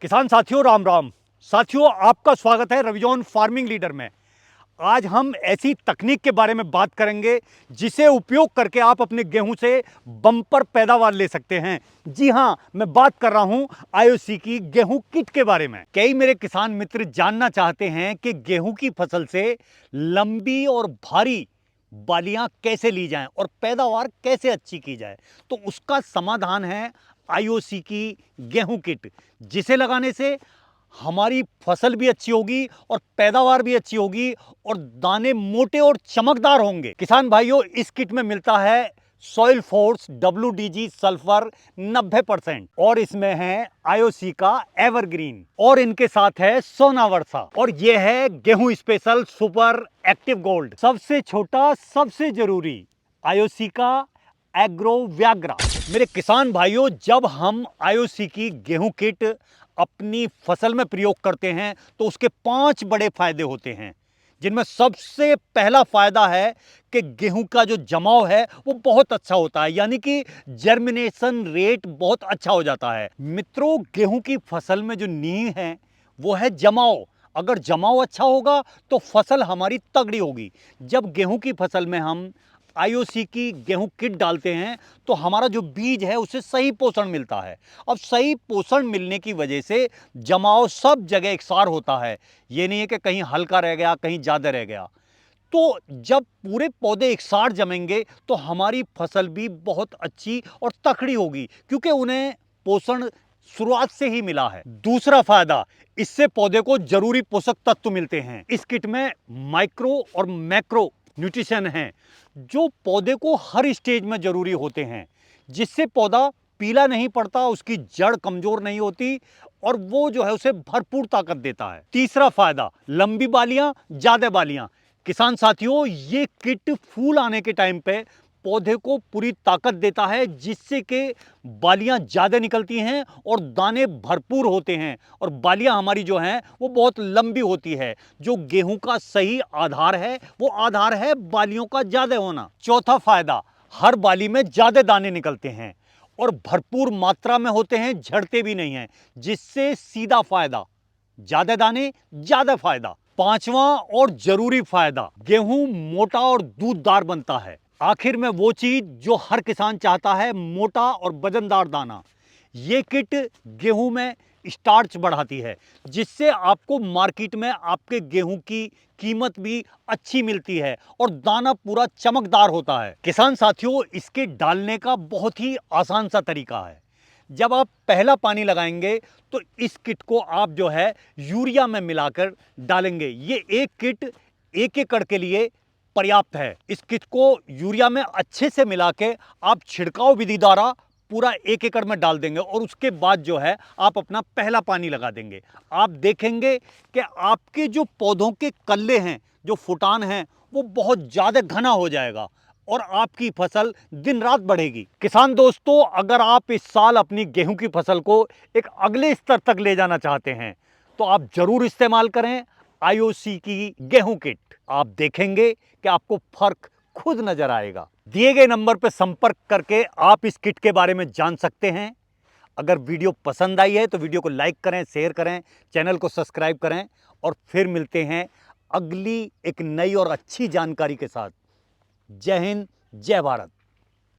किसान साथियों राम राम। साथियों आपका स्वागत है रविजोन फार्मिंग लीडर में। आज हम ऐसी तकनीक के बारे में बात करेंगे जिसे उपयोग करके आप अपने गेहूं से बम्पर पैदावार ले सकते हैं। जी हां, मैं बात कर रहा हूं आईओसी की गेहूं किट के बारे में। कई मेरे किसान मित्र जानना चाहते हैं कि गेहूं की फसल से लंबी और भारी बालियां कैसे ली जाएं और पैदावार कैसे अच्छी की जाए। तो उसका समाधान है आईओसी की गेहूं किट, जिसे लगाने से हमारी फसल भी अच्छी होगी और पैदावार भी अच्छी होगी और दाने मोटे और चमकदार होंगे। किसान भाइयों, इस किट में मिलता है सॉइल फोर्स WDG सल्फर 90% और इसमें है आईओसी का एवरग्रीन और इनके साथ है सोनावर्सा और यह है गेहूं स्पेशल सुपर एक्टिव गोल्ड। सबसे छोटा सबसे जरूरी आईओसी का एग्रो व्याग्रा। मेरे किसान भाइयों, जब हम आईओसी की गेहूं किट अपनी फसल में प्रयोग करते हैं तो उसके 5 बड़े फायदे होते हैं, जिनमें सबसे पहला फायदा है कि गेहूं का जो जमाव है वो बहुत अच्छा होता है, यानी कि जर्मिनेशन रेट बहुत अच्छा हो जाता है। मित्रों, गेहूं की फसल में जो नींव है वो है जमाव। अगर जमाव अच्छा होगा तो फसल हमारी तगड़ी होगी। जब गेहूं की फसल में हम आईओसी की गेहूं किट डालते हैं तो हमारा जो बीज है उसे सही पोषण मिलता है। अब सही पोषण मिलने की वजह से जमाव सब जगह एकसार होता है। ये नहीं है कि कहीं हल्का रह गया कहीं ज्यादा रह गया। तो जब पूरे पौधे एकसार जमेंगे तो हमारी फसल भी बहुत अच्छी और तकड़ी होगी, क्योंकि उन्हें पोषण शुरुआत से ही मिला है। दूसरा फायदा, इससे पौधे को जरूरी पोषक तत्व मिलते हैं। इस किट में माइक्रो और मैक्रो न्यूट्रिशन है जो पौधे को हर स्टेज में जरूरी होते हैं, जिससे पौधा पीला नहीं पड़ता, उसकी जड़ कमजोर नहीं होती और वो जो है उसे भरपूर ताकत देता है। तीसरा फायदा, लंबी बालियां ज्यादा बालियां। किसान साथियों, ये किट फूल आने के टाइम पे पौधे को पूरी ताकत देता है, जिससे कि बालियां ज्यादा निकलती हैं और दाने भरपूर होते हैं और बालियां हमारी जो हैं वो बहुत लंबी होती है। जो गेहूं का सही आधार है वो आधार है बालियों का ज्यादा होना। चौथा फायदा, हर बाली में ज्यादा दाने निकलते हैं और भरपूर मात्रा में होते हैं, झड़ते भी नहीं हैं, जिससे सीधा फायदा ज्यादा दाने ज्यादा फायदा। पांचवा और जरूरी फायदा, गेहूं मोटा और दूधदार बनता है। आखिर में वो चीज जो हर किसान चाहता है, मोटा और वजनदार दाना। ये किट गेहूं में स्टार्च बढ़ाती है, जिससे आपको मार्केट में आपके गेहूं की कीमत भी अच्छी मिलती है और दाना पूरा चमकदार होता है। किसान साथियों, इसके डालने का बहुत ही आसान सा तरीका है। जब आप पहला पानी लगाएंगे तो इस किट को आप जो है यूरिया में मिलाकर डालेंगे। ये एक किट 1 एकड़ के लिए पर्याप्त है। इस किट को यूरिया में अच्छे से मिला के आप छिड़काव विधि द्वारा पूरा 1 एकड़ में डाल देंगे और उसके बाद जो है आप अपना पहला पानी लगा देंगे। आप देखेंगे कि आपके जो पौधों के कल्ले हैं, जो फुटान हैं, वो बहुत ज्यादा घना हो जाएगा और आपकी फसल दिन रात बढ़ेगी। किसान दोस्तों, अगर आप इस साल अपनी गेहूं की फसल को एक अगले स्तर तक ले जाना चाहते हैं तो आप जरूर इस्तेमाल करें आईओसी की गेहूं किट। आप देखेंगे कि आपको फर्क खुद नजर आएगा। दिए गए नंबर पर संपर्क करके आप इस किट के बारे में जान सकते हैं। अगर वीडियो पसंद आई है तो वीडियो को लाइक करें, शेयर करें, चैनल को सब्सक्राइब करें और फिर मिलते हैं अगली एक नई और अच्छी जानकारी के साथ। जय हिंद, जय भारत।